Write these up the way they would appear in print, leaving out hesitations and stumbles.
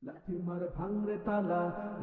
লাথি মার ভাঙরে তালা,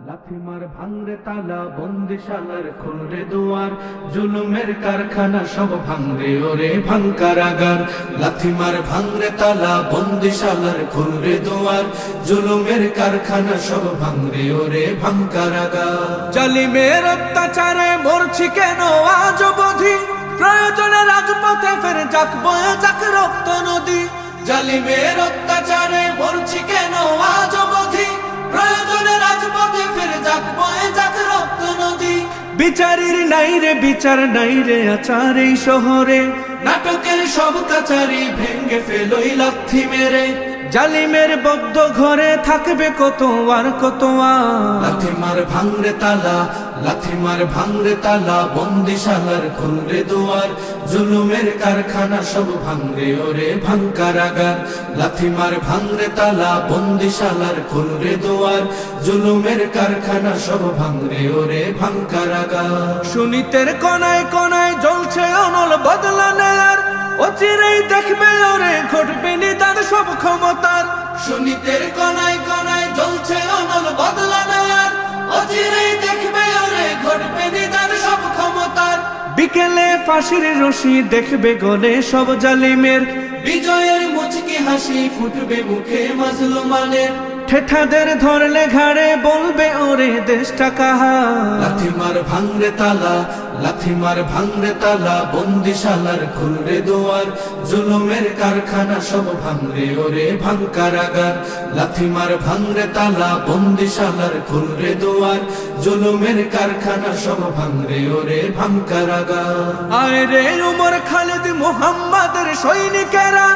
লাথি মার ভাঙরে তালা, বন্দিশালার খুলরে দুয়ার, জুলুমের কারখানা সব ভাঙরে ওরে ভাঙকারাগার। লাথি মার ভাঙরে তালা, বন্দিশালার খুলরে দুয়ার, জুলুমের কারখানা সব ভাঙরে ওরে ভাঙকারাগার। জালিমের অত্যাচারে মরছি কেন আজ অবধি, প্রয়োজনে রাজপথে ফের যাক বয়ে যাক রক্ত নদী। জালিমের অত্যাচারে মরছি কেন আজ অবধি, প্রয়োজনে রাজপথে ফের যাক বয়ে যাক রক্ত নদী। বিচারের নাই রে বিচার নাই রে আচার এই শহরে, নাটকের সব কাচারি ভেঙ্গে ফেলোই লাথি মেরে। জালিমের বদ্ধ ঘরে থাকবে কত আর কত আর। লাথি মার ভাঙরে তালা, লাথি মার ভাঙরে তালা, বন্দিশালার খুলরে দুয়ার, জুলুমের কারখানা সব ভাঙরে ওরে ভাঙকারাগার। লাথি মার ভাঙরে তালা, বন্দিশালার খুলরে দুয়ার, জুলুমের কারখানা সব ভাঙরে ওরে ভাঙকারাগার। সুনীতের কোনায় কোনায় জ্বলছে অনল বদলা নেয়ার, অচিরেই দেখবে ওরে ঘটবে নিদান সব ক্ষমতার। সুনীতের কোনায় কোনায় জ্বলছে অনল বদলা নেয়ার, অচিরেই দেখবে ওরে ঘটবে নিদান সব ক্ষমতার। বিকেলে ফাঁসির রশি দেখবে গলে সব জালিমের, বিজয়ের মুচকি হাসি ফুটবে মুখে মাজলুমানের। ঠেঠাদের ধরলে ঘাড়ে বলবে ওরে দেশটা কাহার। লাথি মার ভাঙরে তালা, লাথি মার ভাঙরে তালা, বন্দিশালার খুলরে দুয়ার, জুলুমের কারখানা সব ভাঙরে ওরে ভাঙকারাগার। লাথি মার ভাঙরে তালা, বন্দিশালার খুলরে দুয়ার, জুলুমের কারখানা সব ভাঙরে ওরে ভাঙকারাগার। আয় রে উমর খালিদ মুহাম্মাদের সৈনিকেরা,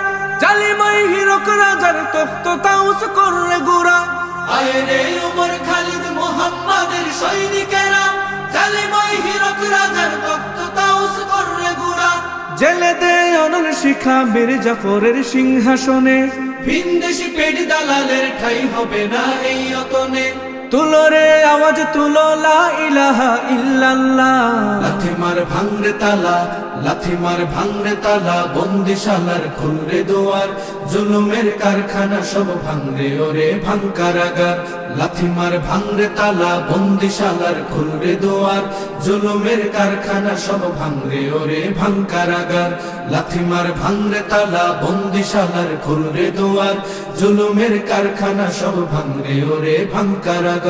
জালিমাই হিরক রাজার তখ্ত তাউস কররে গুরা। আয় রে উমর খালিদ মুহাম্মাদের সৈনিকেরা, জালিমাই হিরক রাজার তখ্ত তাউস কররে গুরা। জেলে দে অনল শিখা মীর জাফরের সিংহাসনে, ভিনদেশি পেট দালালের ঠাই হবে না এই অতনে। তুলো রে আওয়াজ তুলো লা ইলাহা ইল্লাল্লাহ। লাথি মার ভাঙরে তালা, লাথি মার ভাঙরে তালা, বন্দিশালার খুলরে দুয়ার, জুলুমের কারখানা সব ভাঙরে ওরে ভাঙকারাগার। লাথি মার ভাঙরে তালা, বন্দিশালার খুলরে দুয়ার, জুলুমের কারখানা সব ভাঙরে ওরে ভাঙকারাগার। লাথি মার ভাঙরে তালা, বন্দিশালার খুলরে দুয়ার, জুলুমের কারখানা সব ভাঙরে ওরে ভাঙকারাগার।